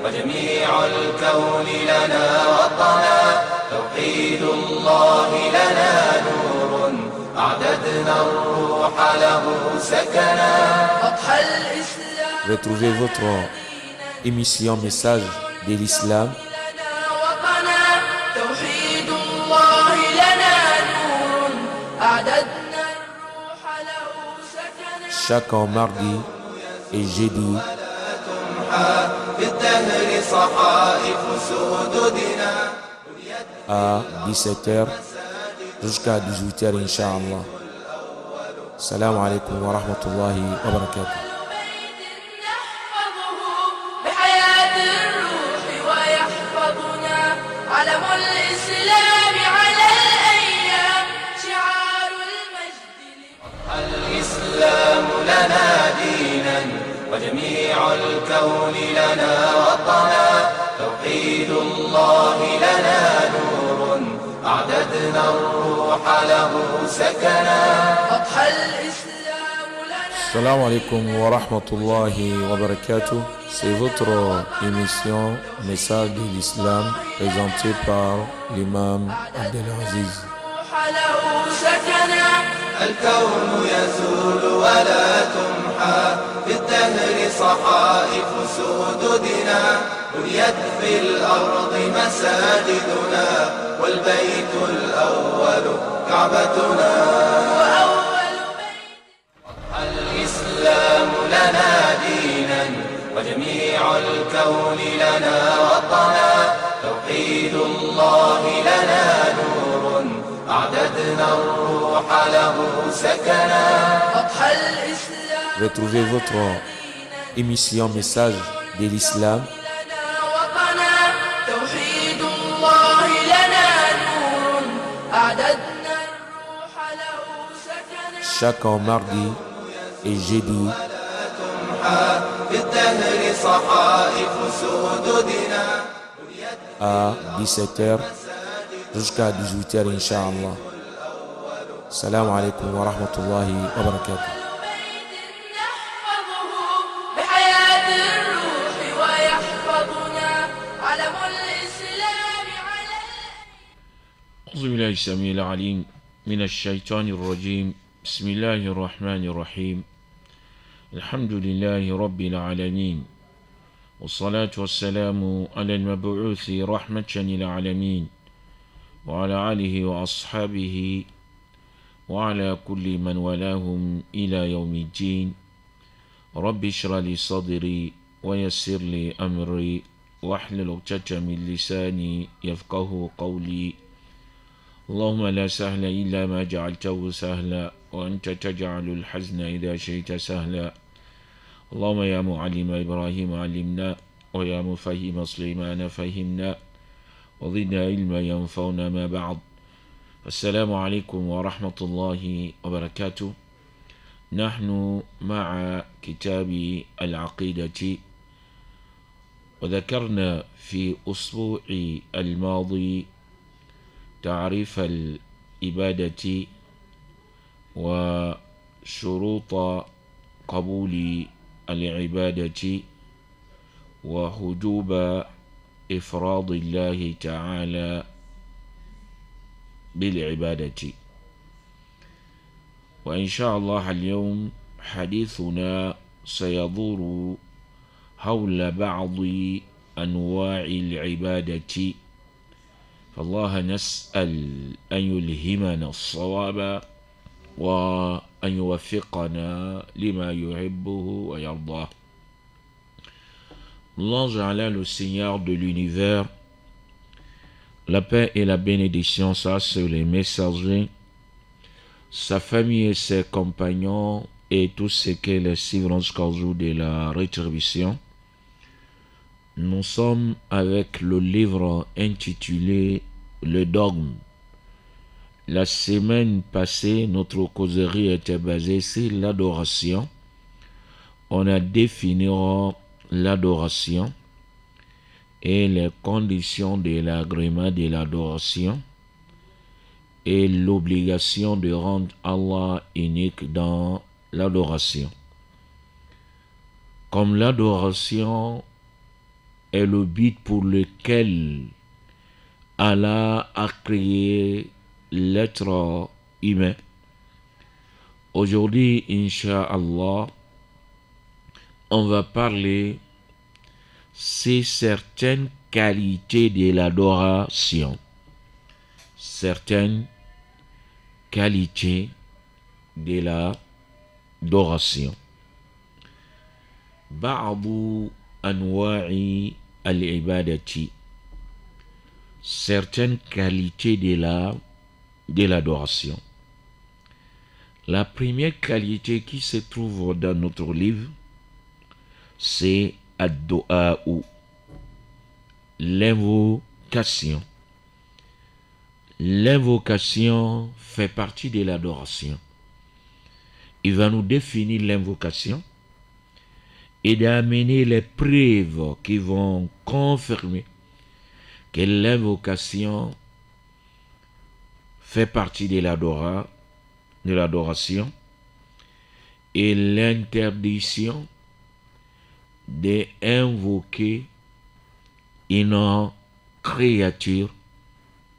وجميع الكون لنا وطنا، توحيد الله لنا نور، أعددنا الروح له سكنا. أضحى الإسلام. Retrouvez votre émission Message de l'Islam توحيد الله لنا نور، أعددنا الروح له سكنا. chaque mardi et jeudi في الدهر صحائف سدودنا à 17h jusqu'à 18h Inch'Allah. Salam alaikum wa rahmatullahi wa barakatuh. علم الإسلام على الأيام شعار المجد. الإسلام لنا دينا، وجميع الكون لنا وطنا، توحيد الله لنا نور، أعددنا الروح له سكنا. أضحى الإسلام لنا. Salam alaikum wa rahmatullahi wa barakatuh. C'est votre émission Message de l'Islam présentée par l'imam Abdelaziz. الكون يزول ولا تمحى، في الدهر صحائف سدودنا، بنيت في الأرض مساجدنا، والبيت الأول كعبتنا. الإسلام لنا دينا، وجميع الكون لنا وطنا، توحيد الله لنا نور، أعددنا الروح له سكنا. أضحى الإسلام. Retrouvez votre émission Message de l'Islam توحيد الله لنا نور، أعددنا الروح له سكنا. chaque mardi et jeudi في الدهر صحائف سدودنا à 17h jusqu'à 18h Inch'Allah. Salam alaikum wa rahmatullahi wa barakatuh. بحياة الروح ويحفظنا علم الإسلام على. أعوذ بالله السميع العليم من الشيطان الرجيم. بسم الله الرحمن الرحيم. الحمد لله رب العالمين، والصلاة والسلام على المبعوث رحمة للعالمين، وعلى آله وأصحابه وعلى كل من والاهم إلى يوم الدين. رب اشرح لي صدري ويسر لي أمري واحلل عقدة من لساني يفقه قولي. اللهم لا سهل إلا ما جعلته سهلا، وأنت تجعل الحزن إذا شئت سهلا. اللهم يا معلم إبراهيم علمنا، ويا مفهم سليمان فهمنا، وزدنا علما ينفعنا ما بعد. السلام عليكم ورحمة الله وبركاته. نحن مع كتاب العقيدة، وذكرنا في أسبوع الماضي تعريف الإبادة وشروط قبول العبادة ووجوب إفراد الله تعالى بالعبادة. وإن شاء الله اليوم حديثنا سيدور حول بعض أنواع العبادة، فالله نسأل أن يلهمنا الصواب وأن يوفقنا لما يحبه ويرضاه. L'ange Allah, le Seigneur de l'univers, la paix et la bénédiction soient sur les messagers, sa famille et ses compagnons et tous ceux qui les suivront jusqu'au jour de la rétribution. Nous sommes avec le livre intitulé Le dogme. La semaine passée, notre causerie était basée sur l'adoration. On a défini l'adoration et les conditions de l'agrément de l'adoration et l'obligation de rendre Allah unique dans l'adoration. Comme l'adoration est le but pour lequel Allah a créé l'être humain. Aujourd'hui, Inch'Allah, on va parler de certaines qualités de l'adoration. Certaines qualités de l'adoration. بعض أنواع العبادة. Certaines qualités de l'adoration. La première qualité qui se trouve dans notre livre, c'est ad-du'a, l'invocation. L'invocation fait partie de l'adoration. Il va nous définir l'invocation et d'amener les preuves qui vont confirmer que l'invocation fait partie de l'adoration et l'interdiction d'invoquer une créature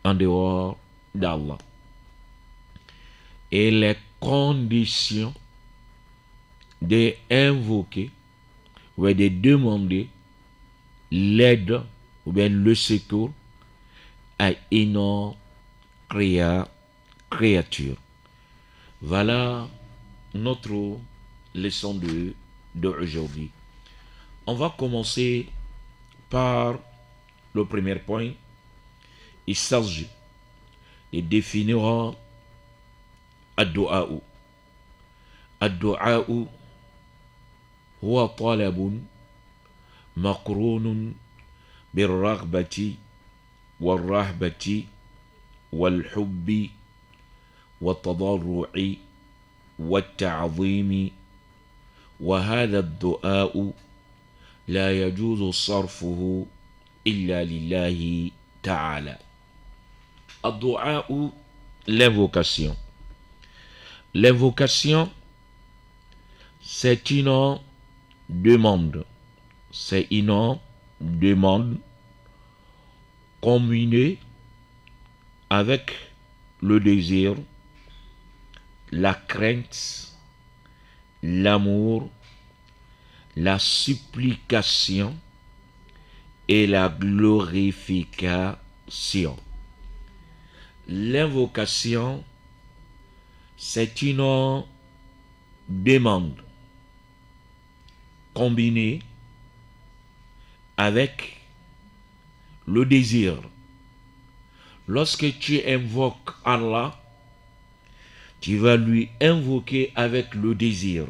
en dehors d'Allah et les conditions d'invoquer ou de demander l'aide ou bien le secours à une créature. Voilà notre leçon d'aujourd'hui. On va commencer par le premier point. Il s'agit de définir ad-du'a. Ad-du'a huwa talabun maqrunun بالرغبة والرهبة والحب والتضرع والتعظيم وهذا الدعاء لا يجوز صرفه إلا لله تعالى. الدعاء, l'invocation. L'invocation, c'est une demande. C'est une demande combinée avec le désir, la crainte, l'amour, la supplication et la glorification. L'invocation, c'est une demande combinée avec le désir. Lorsque tu invoques Allah, tu vas lui invoquer avec le désir.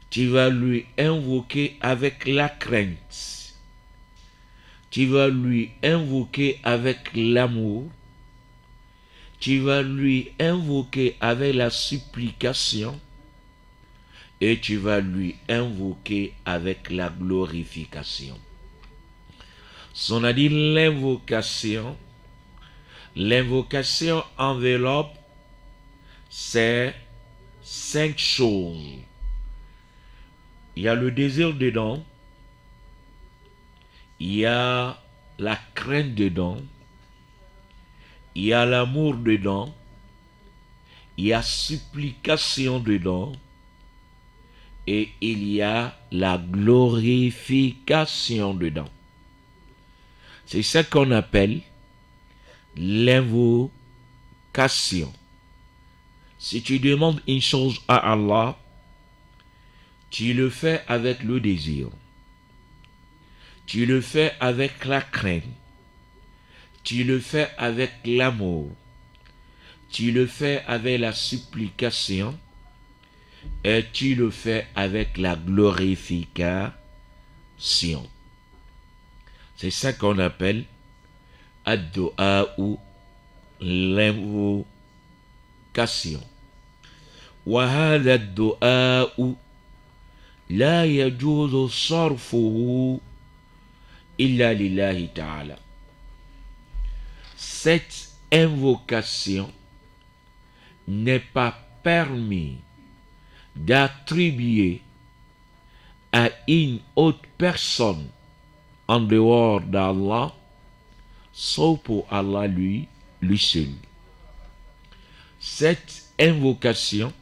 Tu vas lui invoquer avec la crainte. Tu vas lui invoquer avec l'amour. Tu vas lui invoquer avec la supplication. Et tu vas lui invoquer avec la glorification. On a dit l'invocation. L'invocation enveloppe ces 5 choses. Il y a le désir dedans. Il y a la crainte dedans. Il y a l'amour dedans. Il y a supplication dedans. Et il y a la glorification dedans. C'est ça qu'on appelle l'invocation. Si tu demandes une chose à Allah, tu le fais avec le désir. Tu le fais avec la crainte. Tu le fais avec l'amour. Tu le fais avec la supplication. Et tu le fais avec la glorification. C'est ça qu'on appelle ad-du'a ou l'invocation. Wa hadha ad-du'a la yajuzu sarfuhu illa lillahi ta'ala. Cette invocation n'est pas permis d'attribuer à une autre personne en dehors d'Allah, sauf pour Allah lui seul. Cette invocation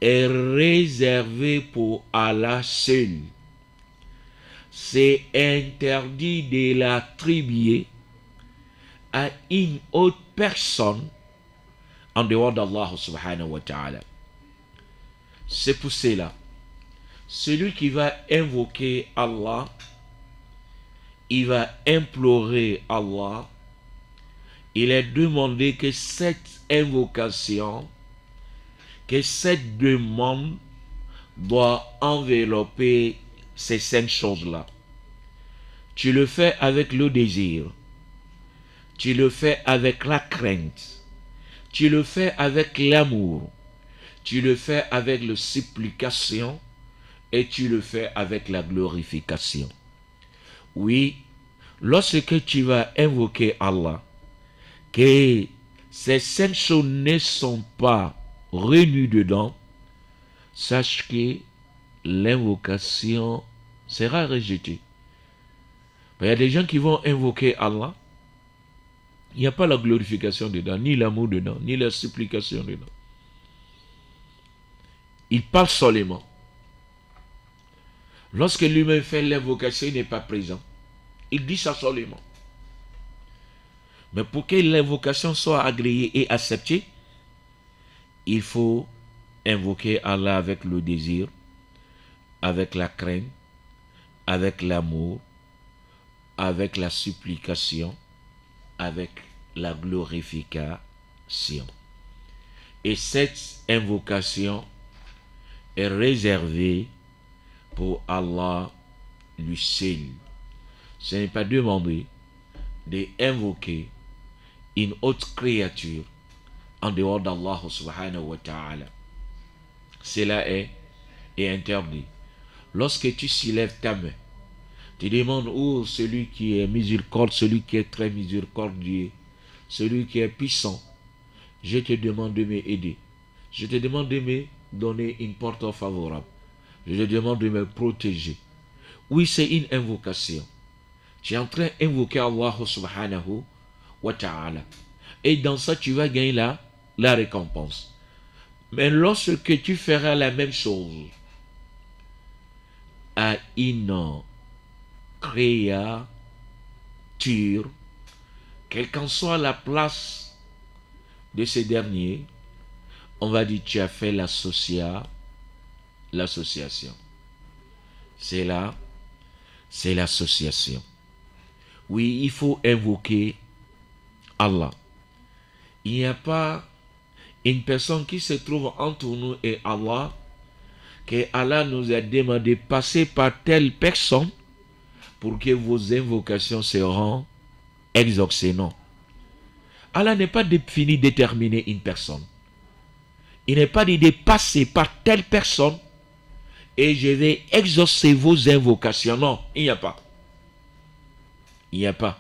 est réservée pour Allah seul. C'est interdit de l'attribuer à une autre personne en dehors d'Allah subhanahu wa ta'ala. C'est pour cela, celui qui va invoquer Allah, il va implorer Allah, il est demandé que cette invocation, que cette demande doit envelopper ces 5 choses-là. Tu le fais avec le désir, tu le fais avec la crainte, tu le fais avec l'amour, tu le fais avec la supplication et tu le fais avec la glorification. Oui, lorsque tu vas invoquer Allah, que ces 5 choses ne sont pas réunies dedans, sache que l'invocation sera rejetée. Il y a des gens qui vont invoquer Allah, il n'y a pas la glorification dedans, ni l'amour dedans, ni la supplication dedans. Il parle seulement. Lorsque lui-même fait l'invocation, il n'est pas présent. Il dit ça seulement. Mais pour que l'invocation soit agréée et acceptée, il faut invoquer Allah avec le désir, avec la crainte, avec l'amour, avec la supplication, avec la glorification. Et cette invocation est réservée pour Allah lui seul. Ce n'est pas demandé d'invoquer une autre créature en dehors d'Allah subhanahu wa ta'ala. Cela est interdit. Lorsque tu soulèves ta main, tu demandes celui qui est miséricordieux, celui qui est très miséricordieux, celui qui est puissant, je te demande de m'aider. Je te demande de me donner une porte favorable. Je te demande de me protéger. Oui, c'est une invocation. Tu es en train d'invoquer Allah subhanahu wa ta'ala. Et dans ça, tu vas gagner la récompense. Mais lorsque tu feras la même chose à une créature, quelle qu'en soit la place de ces derniers, on va dire tu as fait l'association. C'est l'association. Oui, il faut invoquer Allah. Il n'y a pas une personne qui se trouve entre nous et Allah, que Allah nous a demandé de passer par telle personne pour que vos invocations seront exaucées. Non. Allah n'est pas fini de déterminer une personne. Il n'est pas dit de passer par telle personne et je vais exaucer vos invocations. Non, il n'y a pas. Il n'y a pas.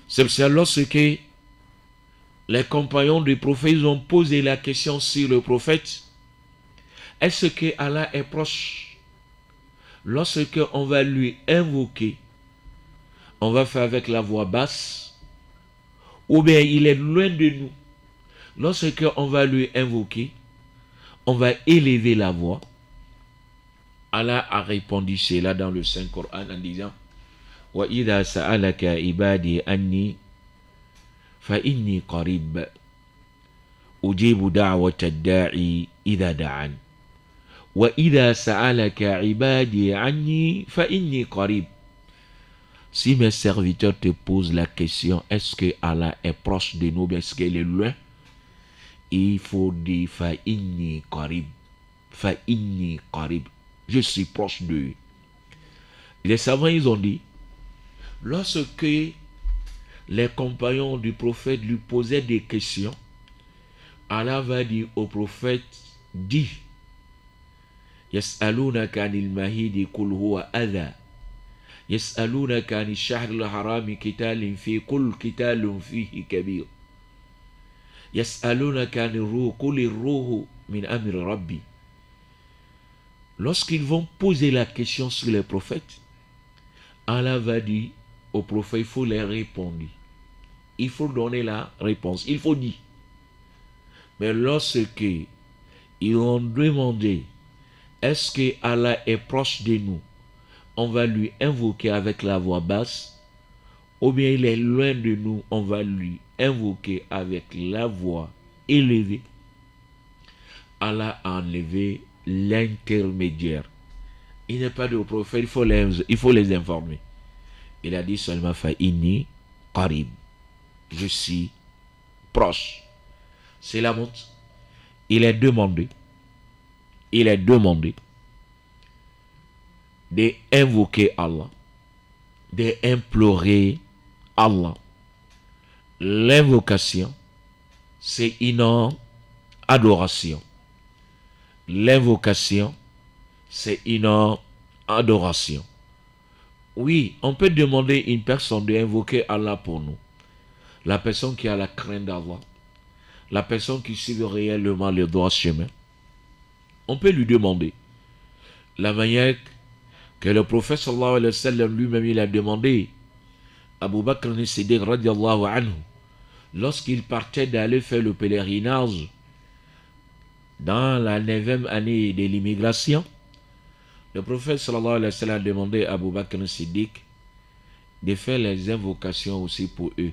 C'est ça lorsque les compagnons du prophète ont posé la question sur le prophète, est-ce que Allah est proche? Lorsque on va lui invoquer, on va faire avec la voix basse, ou bien il est loin de nous. Lorsque on va lui invoquer, on va élever la voix. Allah a répondu cela dans le Saint-Coran en disant wa idha sa'alaka ibadi anni fa inni qarib ujibu da'wata ad-da'i idha da'an wa idha sa'alaka ibadi anni fa inni qarib. Si mes serviteurs te posent la question, est-ce que Allah est proche de nous, bien est-ce qu'il est loin, il faut dire fa inni qarib, fa inni qarib, je suis proche d'eux. Les savants, ils ont dit, lorsque les compagnons du prophète lui posaient des questions, Allah va dire au prophète, dis, yas'alunaka anil mahidi kul huwa adha, yas'alunaka anil shahril harami qitalin fi kul qitalun fihi kabir, yas'alunaka anir ruh kulir ruhu min amri rabbi. lorsqu'ils vont poser la question sur les prophètes, Allah va dire aux prophètes, il faut les répondre. Il faut donner la réponse. Il faut dire. Mais lorsque ils ont demandé, est-ce que Allah est proche de nous? On va lui invoquer avec la voix basse. Ou bien il est loin de nous, on va lui invoquer avec la voix élevée. Allah a enlevé l'intermédiaire. Il n'est pas de prophète, il faut les informer. Il a dit seulement Fa'ini qarib. Je suis proche. C'est la montre. Il est demandé d'invoquer Allah, d'implorer Allah. L'invocation, c'est une adoration. L'invocation, c'est une adoration. Oui, on peut demander à une personne d'invoquer Allah pour nous. La personne qui a la crainte d'Allah, la personne qui suit réellement le droit chemin, on peut lui demander. La manière que le prophète sallallahu alayhi wa sallam lui-même il a demandé à Abu Bakr as-Siddiq radiallahu anhu, lorsqu'il partait d'aller faire le pèlerinage dans la 9e année de l'immigration, le prophète sallallahu alayhi wa sallam a demandé à Abu Bakr as-Siddiq de faire les invocations aussi pour eux,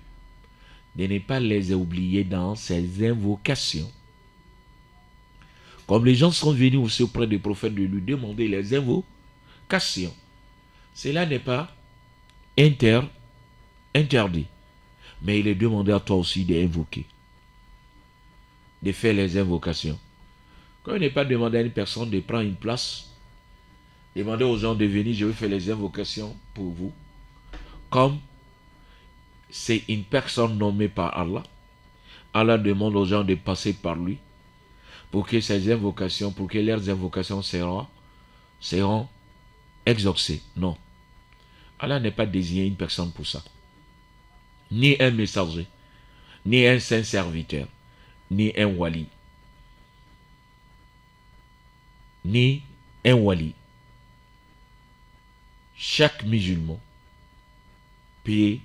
de ne pas les oublier dans ces invocations. Comme les gens sont venus aussi auprès du prophète de lui demander les invocations, cela n'est pas interdit, mais il est demandé à toi aussi d'invoquer, de faire les invocations. Quand il n'est pas demandé à une personne de prendre une place, demander aux gens de venir, je vais faire les invocations pour vous, comme c'est une personne nommée par Allah. Allah demande aux gens de passer par lui pour que ces invocations, pour que leurs invocations seront exaucées. Non. Allah n'est pas désigné une personne pour ça. Ni un messager, ni un saint serviteur, ni un wali. Ni un wali. Chaque musulman peut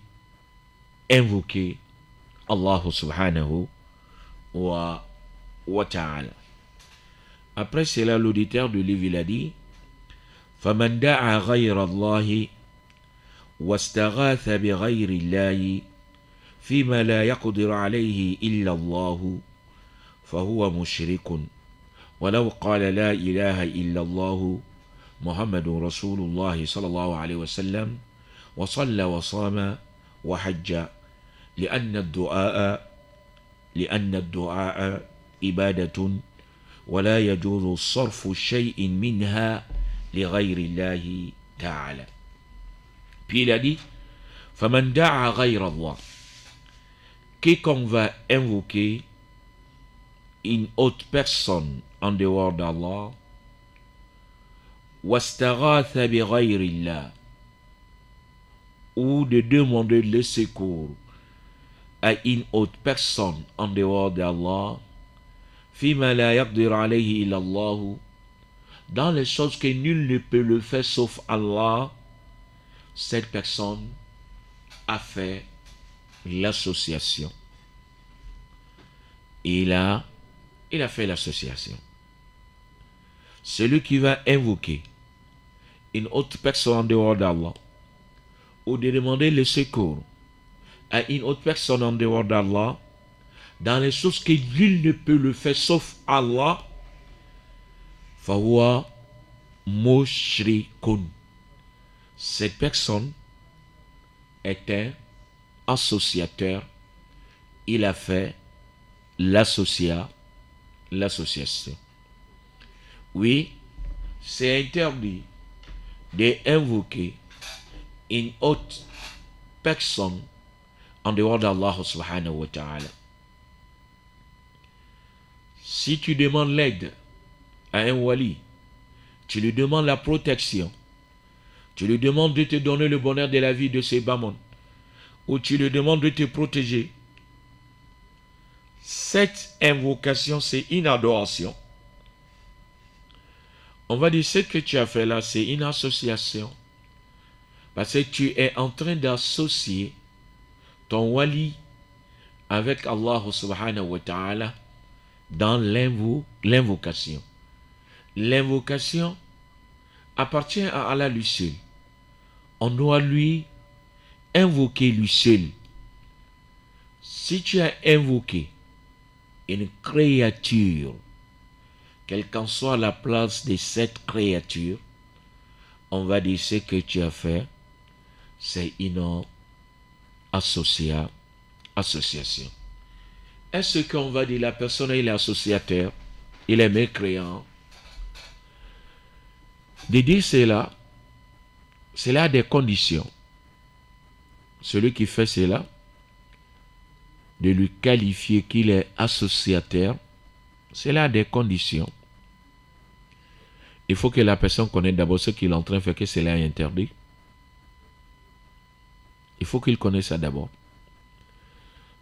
invoquer Allah subhanahu wa ta'ala. Après cela, l'auditeur de livre il a dit فَمَنْ دَعَى غَيْرَ اللَّهِ وَاسْتَغَاثَ بِغَيْرِ اللَّهِ فِيمَا لَا يَقْدِرُ عَلَيْهِ إِلَّا اللَّهُ فَهُوَ مُشْرِكٌ وَلَوْ قَالَ لَا إِلَهَ إِلَّا اللَّهُ محمد رسول الله صلى الله عليه وسلم وصلى وصام وحج لأن الدعاء عبادة ولا يجوز صرف شيء منها لغير الله تعالى. Puis il a dit فمن دعا غير الله, quiconque va invoquer une autre personne en dehors d'Allah, وَاسْتَغَاثَ بِغَيْرِ اللَّهِ, ou de demander le secours à une autre personne en dehors d'Allah, فِيمَا لَا يَقْدِرُ عَلَيْهِ إِلَّا اللَّهُ, dans les choses que nul ne peut le faire sauf Allah, cette personne a fait l'association. Il a fait l'association. Celui qui va invoquer une autre personne en dehors d'Allah, ou de demander le secours à une autre personne en dehors d'Allah, dans les choses que nul ne peut le faire sauf Allah, fahuwa mushrikun. Cette personne est un associateur. Il a fait l'association. Oui, c'est interdit d'invoquer une autre personne en dehors d'Allah subhanahu wa ta'ala. Si tu demandes l'aide à un wali, tu lui demandes la protection, tu lui demandes de te donner le bonheur de la vie de ses bamons, ou tu lui demandes de te protéger, cette invocation, c'est une adoration. On va dire ce que tu as fait là, c'est une association. Parce que tu es en train d'associer ton wali avec Allah subhanahu wa ta'ala dans l'invocation. L'invocation appartient à Allah lui seul. On doit lui invoquer lui seul. Si tu as invoqué une créature, quelle qu'en soit la place de cette créature, on va dire ce que tu as fait, c'est une association. Est-ce qu'on va dire la personne il est associateur, il est mécréant? De dire cela a des conditions. Celui qui fait cela, de lui qualifier qu'il est associateur, cela a des conditions. Il faut que la personne connaisse d'abord ce qu'il est en train de faire, que cela est interdit. Il faut qu'il connaisse ça d'abord.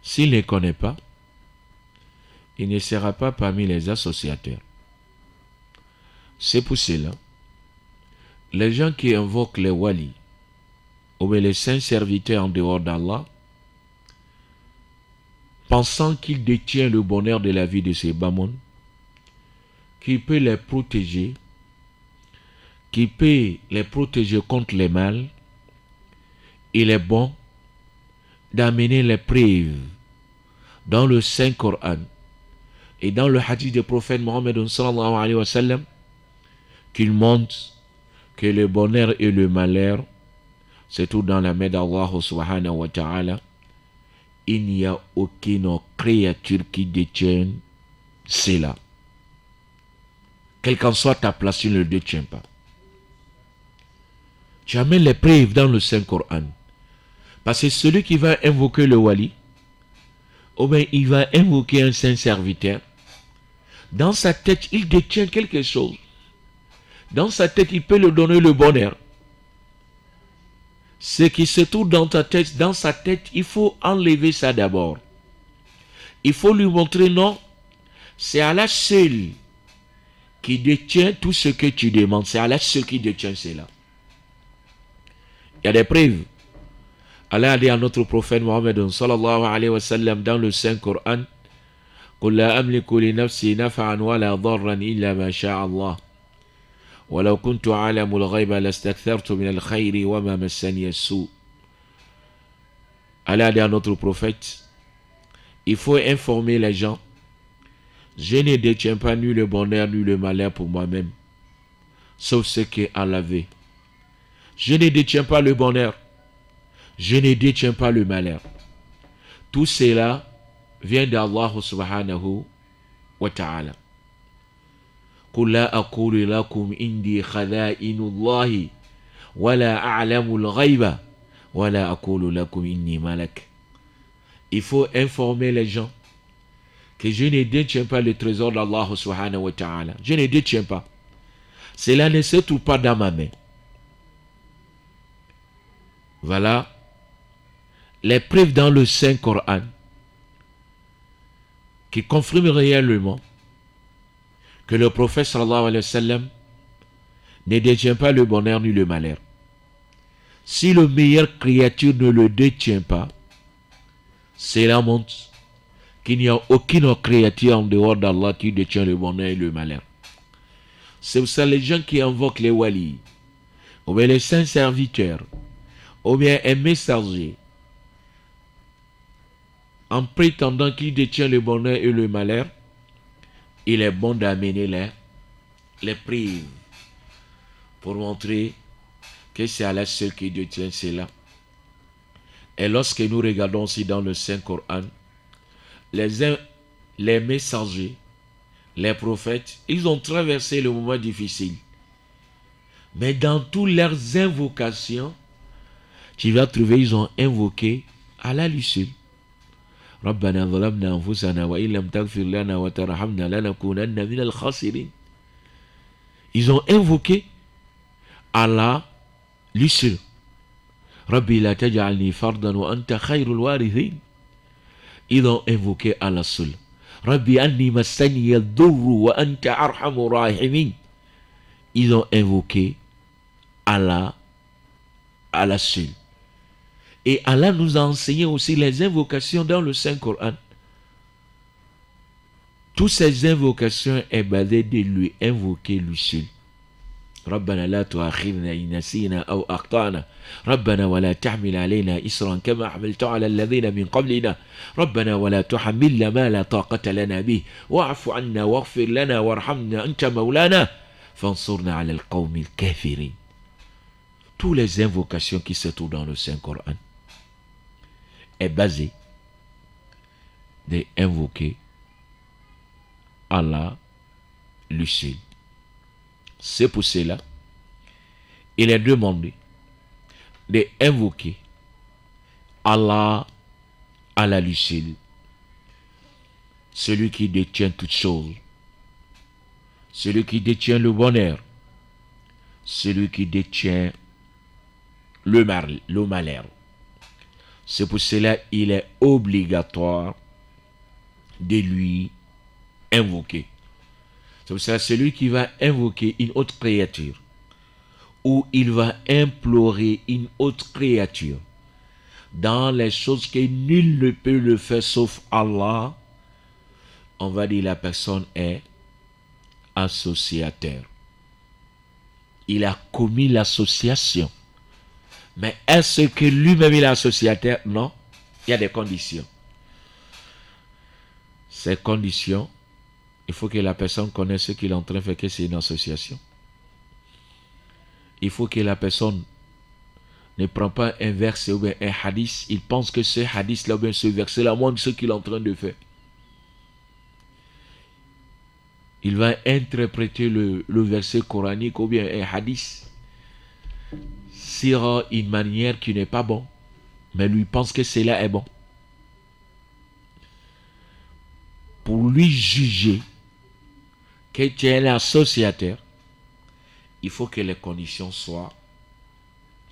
S'il ne connaît pas, il ne sera pas parmi les associateurs. C'est pour cela, les gens qui invoquent les walis, ou les saints serviteurs en dehors d'Allah, pensant qu'il détient le bonheur de la vie de ces bamons, qu'il peut les protéger, contre les mal, il est bon d'amener les preuves dans le Saint-Coran et dans le hadith du prophète Mohammed sallallahu alayhi wa sallam qu'il montre que le bonheur et le malheur, c'est tout dans la main d'Allah subhanahu wa ta'ala. Il n'y a aucune créature qui détienne cela. Quelle qu'en soit ta place, tu ne le détiens pas. Tu amènes les preuves dans le Saint-Coran. Parce que celui qui va invoquer le wali, ou bien il va invoquer un saint serviteur, dans sa tête, il détient quelque chose. Dans sa tête, il peut lui donner le bonheur. Ce qui se trouve dans sa tête, il faut enlever ça d'abord. Il faut lui montrer non, c'est Allah seul qui détient tout ce que tu demandes. C'est Allah seul qui détient cela. Il y a des preuves. Allah a dit à notre prophète Mohammed sallallahu alayhi wa sallam dans le Saint-Coran, قُلْ لَا أَمْلِكُ لِنَفْسِي نَفْعًا وَلَا ضَرًّا إِلَّا مَا شَاءَ اللَّهُ وَلَوْ كُنْتُ أَعْلَمُ الْغَيْبَ لَاسْتَكْثَرْتُ مِنَ الْخَيْرِ وَمَا مَسَّنِيَ السُّوءُ. Allah a dit à notre prophète, il faut informer les gens, je ne détiens pas ni le bonheur ni le malheur pour moi-même, sauf ce que Allah veut. Je ne détiens pas le bonheur, je ne détiens pas le malheur. Tout cela vient d'Allah subhanahu wa ta'ala. قُلْ لَا أَقُولُ لَكُمْ إِنْدِي خَزَائِنُ اللَّهِ وَلَا أَعْلَمُ الْغَيْبَ وَلَا أَقُولُ لَكُمْ إِنِّي مَلَكٌ. Il faut informer les gens que je ne détiens pas le trésor d'Allah subhanahu wa ta'ala. Je ne détiens pas. Cela ne se trouve pas dans ma main. Voilà les preuves dans le Saint-Coran qui confirment réellement que le prophète sallallahu alayhi wa sallam ne détient pas le bonheur ni le malheur. Si le meilleur créature ne le détient pas, cela montre qu'il n'y a aucune créature en dehors d'Allah qui détient le bonheur et le malheur. C'est pour ça les gens qui invoquent les walis, ou bien les saints serviteurs, ou bien un messager, en prétendant qu'il détient le bonheur et le malheur, il est bon d'amener les preuves pour montrer que c'est Allah seul qui détient cela. Et lorsque nous regardons aussi dans le Saint-Coran, les messagers, les prophètes, ils ont traversé le moment difficile. Mais dans toutes leurs invocations, tu vas trouver, ils ont invoqué Allah lui seul. ربنا ظلمنا أنفسنا وإن لم تغفر لنا وترحمنا لنكونن من الخاسرين. Ils ont invoqué Allah lui seul. ربي لا تجعلني فردا وأنت خير الوارثين. Ils ont invoqué Allah seul. ربي أني مسني الضر وأنت أرحم الراحمين. ils ont invoqué Allah seule. Et Allah nous a enseigné aussi les invocations dans le Saint-Coran. Toutes ces invocations est basée de lui invoquer lui seul. ربنا لا تؤاخذنا إن نسينا أو أخطأنا ربنا ولا تحمل علينا إصرا كما حملته على الذين من قبلنا ربنا ولا تحملنا ما لا طاقة لنا به واعف عنا واغفر لنا وارحمنا أنت مولانا فانصرنا على القوم الكافرين. Toutes les invocations qui se trouvent dans le Saint-Coran est basée d'invoquer Allah lui seul. C'est pour cela il est demandé d'invoquer Allah lui seul, celui qui détient toutes choses, celui qui détient le bonheur, celui qui détient le malheur. C'est pour cela il est obligatoire de lui invoquer. C'est pour ça celui qui va invoquer une autre créature ou il va implorer une autre créature dans les choses que nul ne peut le faire sauf Allah, on va dire la personne est associateur. Il a commis l'association. Mais est-ce que lui-même il est associateur? Non. Il y a des conditions. Ces conditions, il faut que la personne connaisse ce qu'il est en train de faire, que c'est une association. Il faut que la personne ne prend pas un verset ou bien un hadith. Il pense que ce hadith-là ou bien ce verset-là montre ce qu'il est en train de faire. Il va interpréter le verset coranique ou bien un hadith sur une manière qui n'est pas bon. Mais lui pense que cela est bon. Pour lui juger que tu es un associateur, il faut que les conditions soient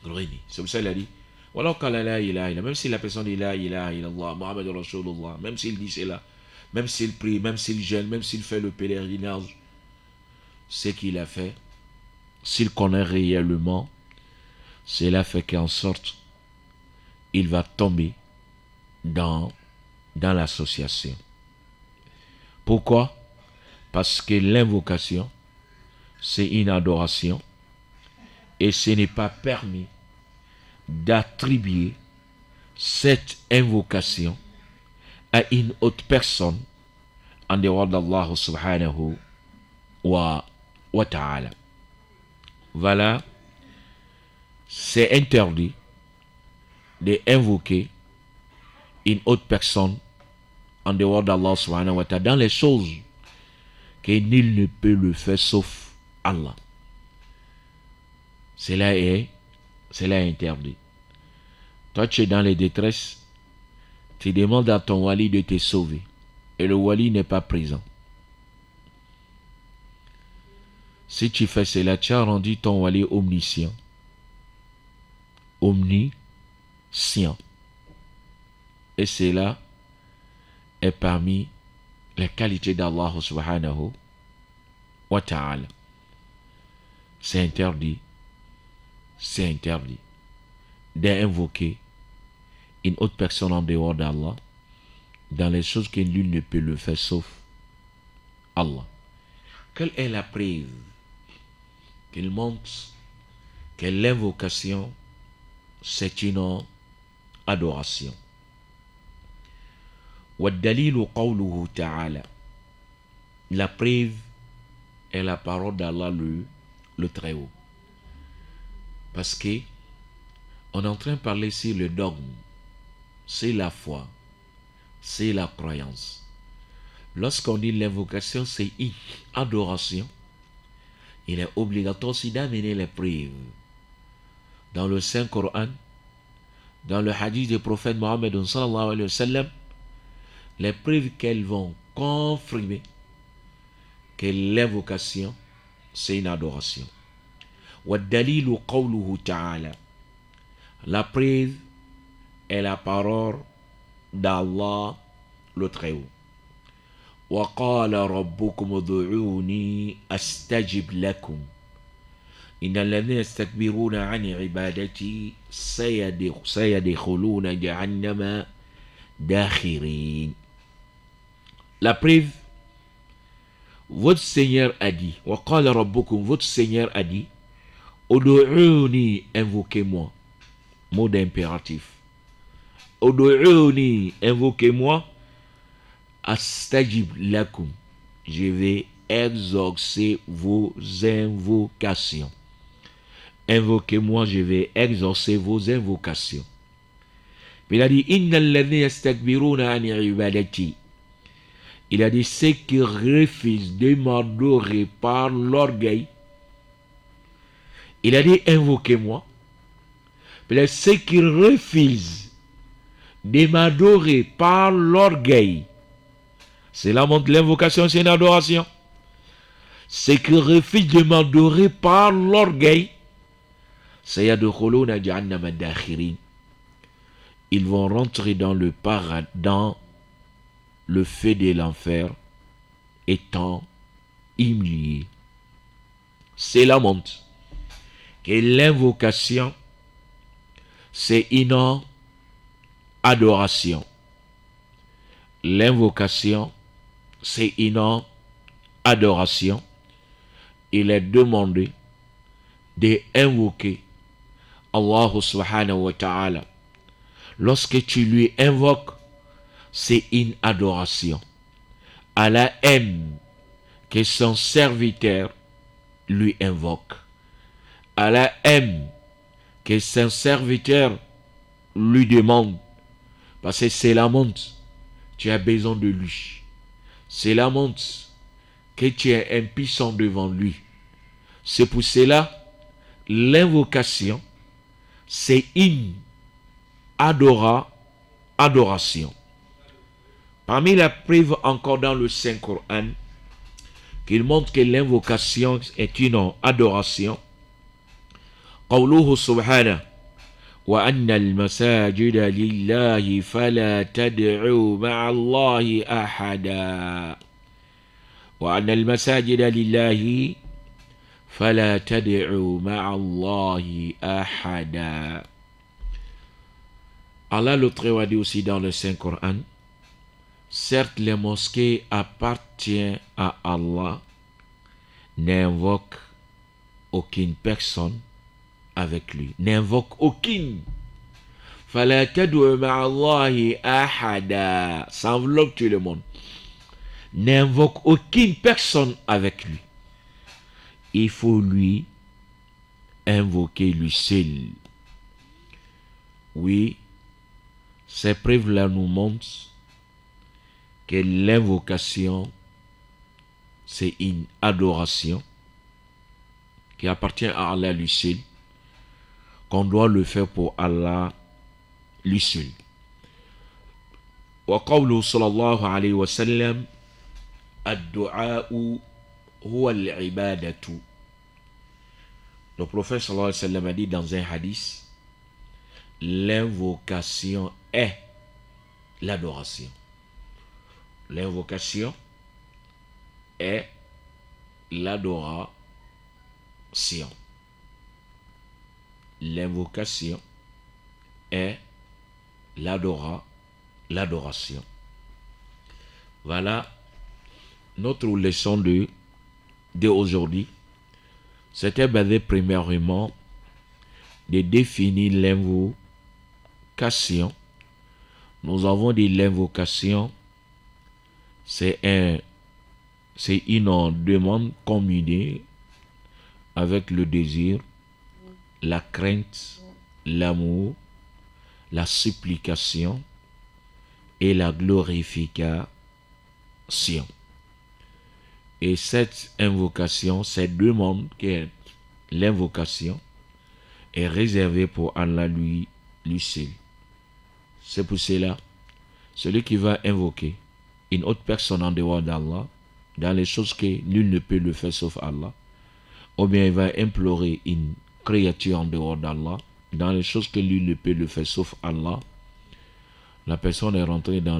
réunies. C'est pour ça qu'il a dit, voilà, même si la personne dit la ilaha illallah, Muhammad Rasulullah, même s'il dit cela, même s'il prie, même s'il jeûne, même s'il fait le pèlerinage, ce qu'il a fait, s'il connaît réellement, cela fait qu'en sorte, il va tomber dans l'association. Pourquoi? Parce que l'invocation, c'est une adoration et ce n'est pas permis d'attribuer cette invocation à une autre personne en dehors d'Allah subhanahu wa ta'ala. Voilà, c'est interdit d'invoquer une autre personne en dehors d'Allah subhanahu wa ta'ala dans les choses que nul ne peut le faire sauf Allah. Cela est interdit. Toi tu es dans les détresses, tu demandes à ton wali de te sauver et le wali n'est pas présent. Si tu fais cela, tu as rendu ton wali omniscient. Et cela est parmi les qualités d'Allah subhanahu wa ta'ala. C'est interdit d'invoquer une autre personne en dehors d'Allah dans les choses que nul ne peut le faire sauf Allah. Quelle est la preuve qu'il montre que l'invocation c'est une adoration? وَالدَّلِيلُ قَوْلُهُ تَعَالَى. La preuve est la parole d'Allah le Très-Haut. Parce que on est en train de parler sur le dogme, c'est la foi, c'est la croyance. Lorsqu'on dit l'invocation, c'est une adoration, il est obligatoire aussi d'amener les preuves. Dans le Saint-Coran, dans le hadith du prophète Mohammed sallallahu alayhi wa sallam, les preuves qu'elles vont confirmer que l'invocation, c'est une adoration. وَالدَّلِيلُ قَوْلُهُ تَعَالَى. La preuve est la parole d'Allah le Très-Haut. وَقَالَ رَبُّكُمُ ادْعُونِي أَسْتَجِبْ لَكُمْ. إن الذين يستكبرون عن عبادتي سيدخلون جهنم داخرين. La preuve, votre Seigneur a dit, وقال ربكم, votre Seigneur a dit, Udu'uni, invoquez-moi. Mot d'impératif. Udu'uni, invoquez-moi. Astajib lakum, je vais exaucer vos invocations. Invoquez-moi, je vais exaucer vos invocations. Puis il a dit, Innal ladhina yastakbiruna an ibadati. Il a dit, ceux qui refusent de m'adorer par l'orgueil. Il a dit, invoquez-moi. Puis ceux qui refusent de m'adorer par l'orgueil. C'est la montre, l'invocation, c'est une adoration. Ceux qui refusent de m'adorer par l'orgueil. Sayadkhuluna jahannama dakhirin. Ils vont rentrer dans le paradis, dans le feu de l'enfer, étant humiliés. C'est la montre que l'invocation, c'est une adoration. L'invocation, c'est une adoration. Il est demandé d'invoquer Allah subhanahu wa ta'ala. Lorsque tu lui invoques, c'est une adoration. Allah aime que son serviteur lui invoque. Allah aime que son serviteur lui demande. Parce que c'est la montre. Tu as besoin de lui. C'est la montre que tu es impuissant devant lui. C'est pour cela, l'invocation, c'est une adoration. Parmi les preuves encore dans le Saint-Coran, qu'il montre que l'invocation est une adoration. قوله سبحانه وأن المساجد لله فلا تدعوا مع الله أحدا وأن المساجد لله فلا تدعوا مع الله أحدا. Allah le Très-Haut dit aussi dans le Saint-Coran, certes les mosquées appartiennent à Allah, n'invoque aucune personne avec lui. N'invoque aucune. Fala tad'u ma'a Allahi ahada. Ça enveloppe tout le monde. N'invoque aucune personne avec lui. Il faut lui invoquer lui seul. Oui, ces preuves-là nous montrent que l'invocation, c'est une adoration qui appartient à Allah lui seul, qu'on doit le faire pour Allah lui seul. Wa qawlu sallallahu alayhi wa sallam, ad-du'a'u huwa al-ibadatu. Le prophète sallallahu alayhi wa sallam a dit dans un hadith, l'invocation est l'adoration. L'invocation est l'adoration. L'invocation est l'adoration. Voilà notre leçon de aujourd'hui. C'était basé premièrement de définir l'invocation. Nous avons dit l'invocation, c'est une demande combinée avec le désir, la crainte, l'amour, la supplication et la glorification. Et cette invocation, cette demande qui est l'invocation, est réservée pour Allah lui seul. C'est pour cela, celui qui va invoquer une autre personne en dehors d'Allah, dans les choses que nul ne peut le faire sauf Allah, ou bien il va implorer une créature en dehors d'Allah, dans les choses que lui ne peut le faire sauf Allah, la personne est rentrée dans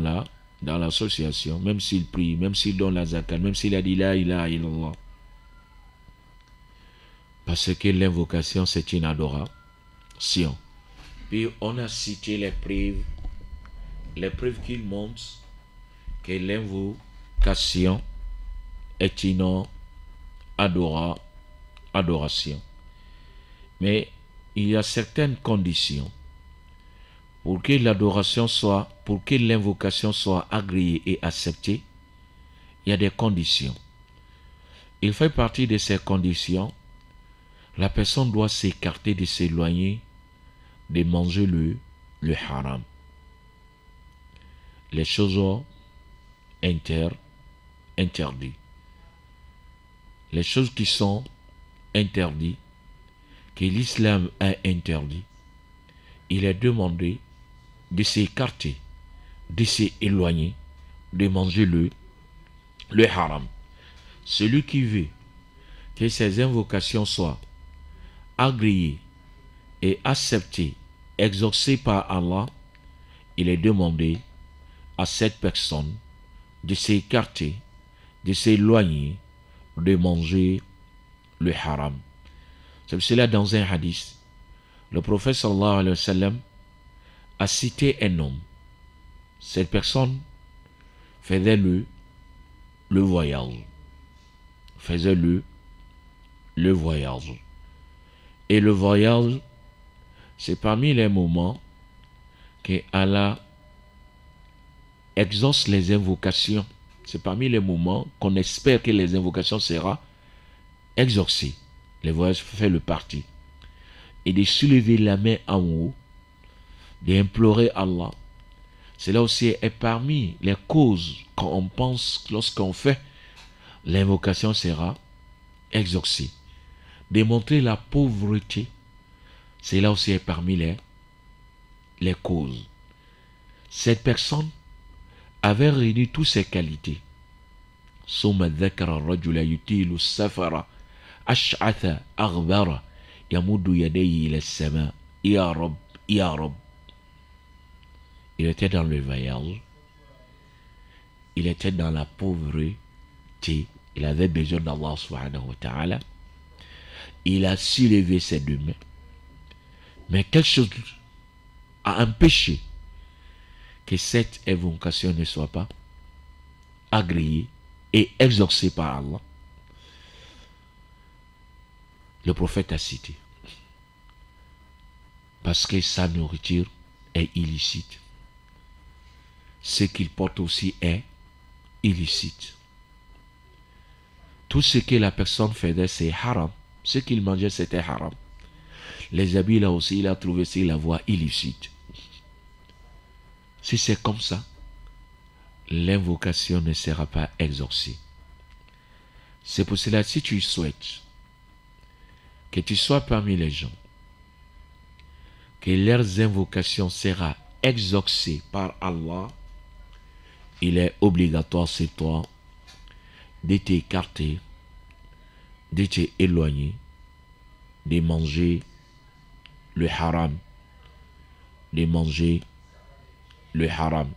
l'association, même s'il prie, même s'il donne la zakat, même s'il a dit la ilaha illallah. Parce que l'invocation, c'est une adoration. Puis on a cité les preuves qui montrent que l'invocation est une adoration. Mais il y a certaines conditions pour que l'invocation soit agréée et acceptée. Il y a des conditions. Il fait partie de ces conditions. La personne doit s'écarter, de s'éloigner, de manger le haram. Les choses interdites. Les choses qui sont interdites, que l'islam a interdit, il est demandé de s'écarter, de s'éloigner, de manger le haram. Celui qui veut que ses invocations soient agréées et acceptées, exaucées par Allah, il est demandé à cette personne de s'écarter, de s'éloigner, de manger le haram. C'est pour cela, dans un hadith, le prophète sallallahu alayhi wa sallam a cité un homme. Cette personne faisait le voyage. Faisait le voyage. Et le voyage, c'est parmi les moments que Allah exauce les invocations. C'est parmi les moments qu'on espère que les invocations seront exaucées. Le voyage fait le parti. Et de soulever la main en haut, d'implorer Allah. Cela aussi est parmi les causes qu'on pense lorsqu'on fait l'invocation sera exaucée. Démontrer la pauvreté, cela aussi est parmi les causes. Cette personne avait réuni toutes ses qualités. ثم ذكر الرجل يطيل السفر أشعث أغبر يمد يديه إلى السماء يا رب يا رب. Il était dans le voyage, il était dans la pauvreté, il avait besoin d'Allah subhanahu wa ta'ala, il a soulevé ses deux mains, mais quelque chose a empêché que cette invocation ne soit pas agréée et exaucée par Allah. Le prophète a cité, parce que sa nourriture est illicite. Ce qu'il porte aussi est illicite. Tout ce que la personne faisait, c'est haram. Ce qu'il mangeait, c'était haram. Les habits, là aussi, il a trouvé sur la voie illicite. Si c'est comme ça, l'invocation ne sera pas exaucée. C'est pour cela, si tu souhaites que tu sois parmi les gens, que leurs invocations seront exaucées par Allah, il est obligatoire sur toi de t'écarter, de t'éloigner, de manger le haram, de manger le haram.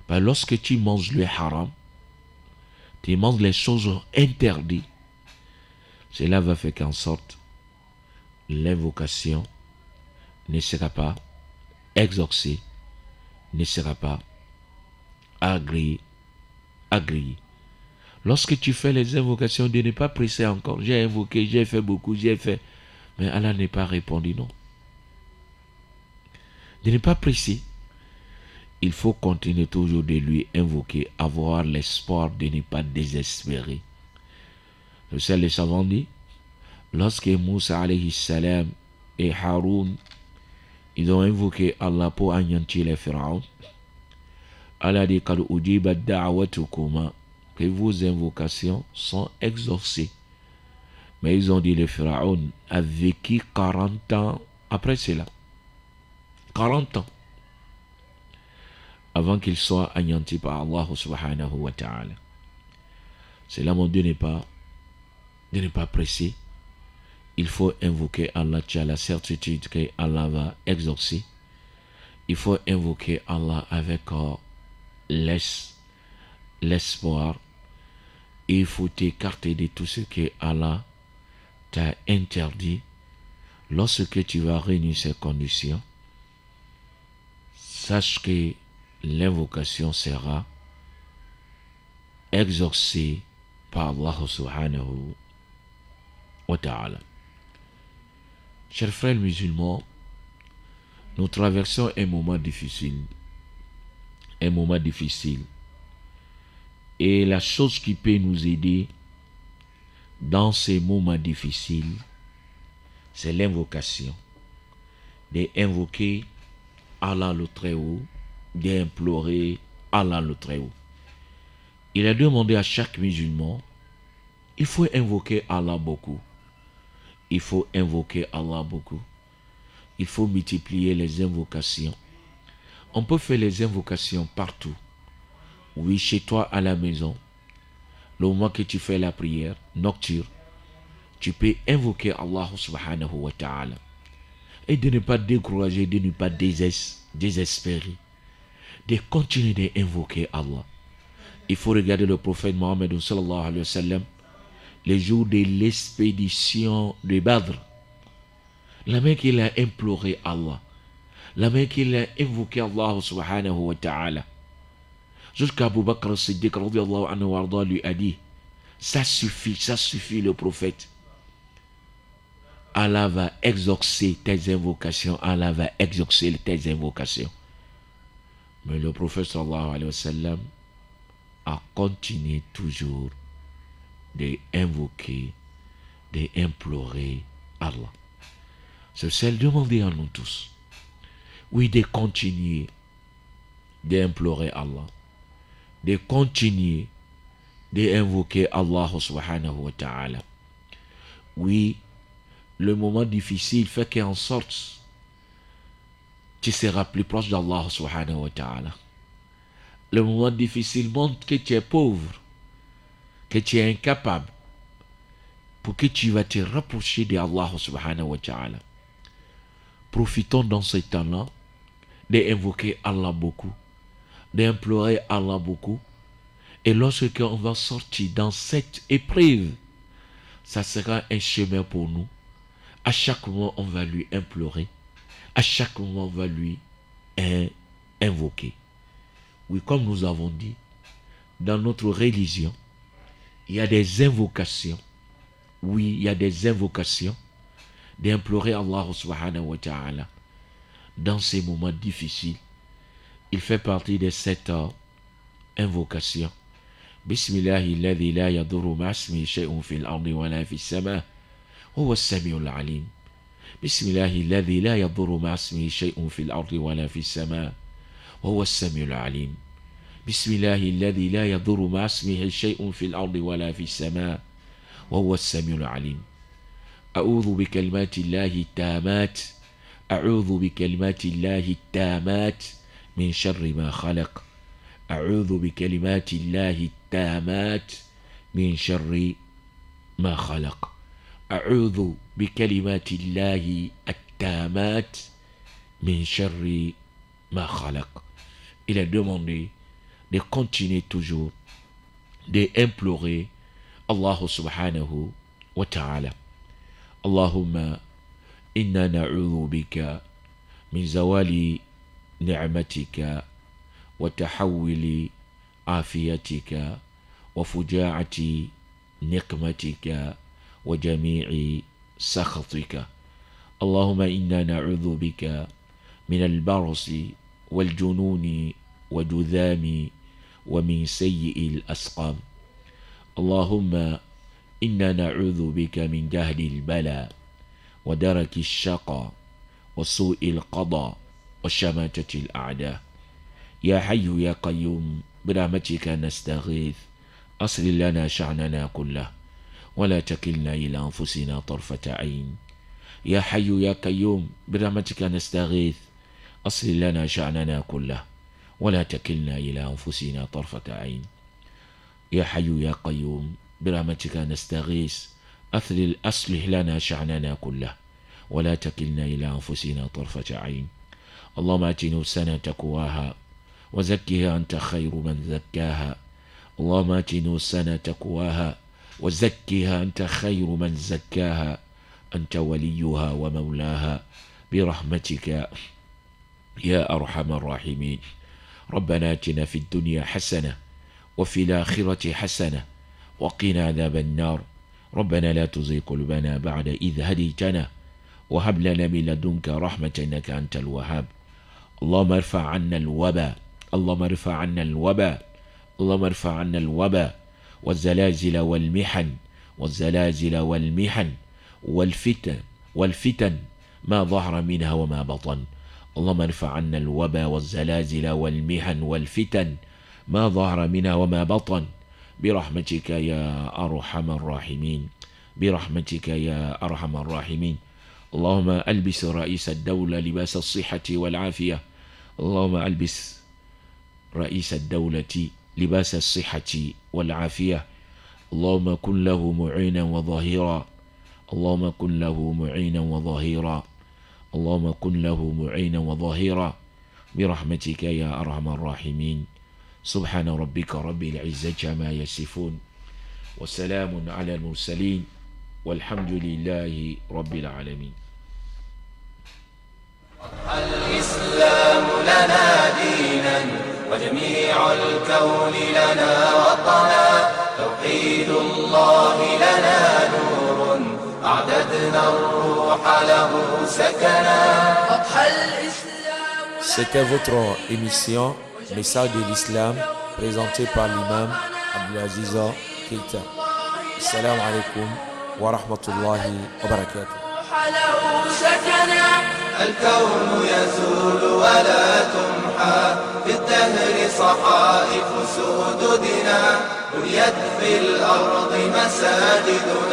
Ben, lorsque tu manges le haram, tu manges les choses interdites, cela va faire qu'en sorte l'invocation ne sera pas exaucée, ne sera pas agréée. Lorsque tu fais les invocations, de ne pas presser encore. J'ai invoqué, j'ai fait beaucoup, j'ai fait, mais Allah n'est pas répondu, non. De ne pas presser. Il faut continuer toujours de lui invoquer, avoir l'espoir de ne pas désespérer. Le seul les savants dit, lorsque Moussa alayhi salam et Haroun, ils ont invoqué Allah pour anéantir les pharaons, Allah dit kad ujibat da'watukuma, que vos invocations sont exaucées. Mais ils ont dit le pharaon a vécu 40 ans après cela. 40 ans avant qu'il soit anéanti par Allah subhanahu wa ta'ala. C'est là mon Dieu de ne pas presser. Il faut invoquer Allah, tu as la certitude que Allah va exaucer. Il faut invoquer Allah avec l'espoir. Et il faut t'écarter de tout ce que Allah t'a interdit, lorsque tu vas réunir ces conditions, sache que l'invocation sera exaucée par Allah subhanahu wa ta'ala. Chers frères musulmans, nous traversons un moment difficile. Un moment difficile. Et la chose qui peut nous aider dans ces moments difficiles, c'est l'invocation. D'invoquer Allah le Très-Haut, d'implorer Allah le Très-Haut. Il a demandé à chaque musulman, il faut invoquer Allah beaucoup. Il faut invoquer Allah beaucoup. Il faut multiplier les invocations. On peut faire les invocations partout. Oui, chez toi à la maison, le moment que tu fais la prière nocturne, tu peux invoquer Allah subhanahu wa ta'ala. Et de ne pas décourager, de ne pas désespérer. De continuer d'invoquer Allah. Il faut regarder le prophète Mohammed sallallahu alayhi wa sallam, les jours de l'expédition de Badr. La main qu'il a imploré Allah. La main qu'il a invoqué Allah subhanahu wa ta'ala. Jusqu'à Abu Bakr as-Siddiq radiyallahu anhu warda lui a dit, ça suffit le prophète. Allah va exaucer tes invocations, Allah va exaucer tes invocations. Mais le prophète sallallahu alayhi wa sallam a continué toujours d'invoquer, d'implorer Allah. C'est celle demandée à nous tous. Oui, de continuer d'implorer Allah, de continuer d'invoquer Allah subhanahu wa ta'ala. Oui, le moment difficile fait qu'en sorte tu seras plus proche d'Allah subhanahu wa ta'ala. Le moment difficile montre que tu es pauvre, que tu es incapable, pour que tu vas te rapprocher d'Allah subhanahu wa ta'ala. Profitons dans ce temps-là d'invoquer Allah beaucoup, d'implorer Allah beaucoup. Et lorsque on va sortir dans cette épreuve, ça sera un chemin pour nous. À chaque moment, on va lui implorer. À chaque moment, on va lui invoquer. Oui, comme nous avons dit, dans notre religion, il y a des invocations. Oui, il y a des invocations d'implorer Allah subhanahu wa ta'ala. Dans ces moments difficiles, il fait partie de cette invocation. Bismillahi alladhi la yadurru ma'asmi shay'un fil ardi wa la fis sama' huwa as-sami'ul 'alim. Bismillahi alladhi la yadurru ma'asmi shay'un fil ardi wa la fis sama' huwa as-sami'ul 'alim. Bismillahi alladhi la yadurru ma'asmihi shay'un fil ardi wa la fis sama' huwa as-sami'ul 'alim. أعوذ بكلمات الله التامات أعوذ بكلمات الله التامات من شر ما خلق أعوذ بكلمات الله التامات من شر ما خلق أعوذ بكلمات الله التامات من شر ما خلق. Il a demandé de continuer toujours d'implorer Allah subhanahu wa ta'ala. اللهم إنا نعوذ بك من زوال نعمتك وتحول عافيتك وفجاعة نقمتك وجميع سخطك. اللهم إنا نعوذ بك من البرص والجنون وجذام ومن سيء الأسقام. اللهم إنا نعوذ بك من جهد البلاء ودرك الشقاء وسوء القضاء وشماتة الأعداء. يا حي يا قيوم برحمتك نستغيث أصلح لنا شأننا كله ولا تكلنا إلى أنفسنا طرفة عين. يا حي يا قيوم برحمتك نستغيث أصلح لنا شأننا كله ولا تكلنا إلى أنفسنا طرفة عين. يا حي يا قيوم برحمتك نستغيث أصلح لنا شأننا كله ولا تكلنا إلى أنفسنا طرفة عين. اللهم آت نفوسنا تقواها وزكها أنت خير من زكاها. اللهم آت نفوسنا تقواها وزكها أنت خير من زكاها أنت وليها ومولاها برحمتك يا أرحم الراحمين. ربنا آتنا في الدنيا حسنة وفي الآخرة حسنة وقنا عذاب النار. ربنا لا تزغ قلوبنا بعد إذ هديتنا وهب لنا من لدنك رحمة إنك أنت الوهاب. اللهم ارفع عنا الوباء، اللهم ارفع عنا الوباء، اللهم ارفع عنا الوباء والزلازل والمحن، والزلازل والمحن والفتن ما ظهر منها وما بطن. اللهم ارفع عنا الوباء والزلازل والمحن والفتن ما ظهر منها وما بطن برحمتك يا أرحم الراحمين، برحمتك يا أرحم الراحمين. اللهم ألبس رئيس الدولة لباس الصحة والعافية، اللهم ألبس رئيس الدولة لباس الصحة والعافية. اللهم كن له معينا وظهيرا، اللهم كن له معينا وظهيرا، اللهم كن له معينا وظهيرا برحمتك يا أرحم الراحمين. سبحان ربك رب العزة عما يصفون وسلام على المرسلين والحمد لله رب العالمين. الإسلام لنا دينا وجميع الكون لنا وطنا، توحيد الله لنا نور أعددنا الروح له سكنا. C'était votre émission Message de l'Islam présentée par l'imam Abdelaziz Keita. Assalamu alaikum wa rahmatullahi wa barakatuh. الكون يزول ولا تمحى بالدهر صحائف سددنا، بنيت في الأرض مساجدنا.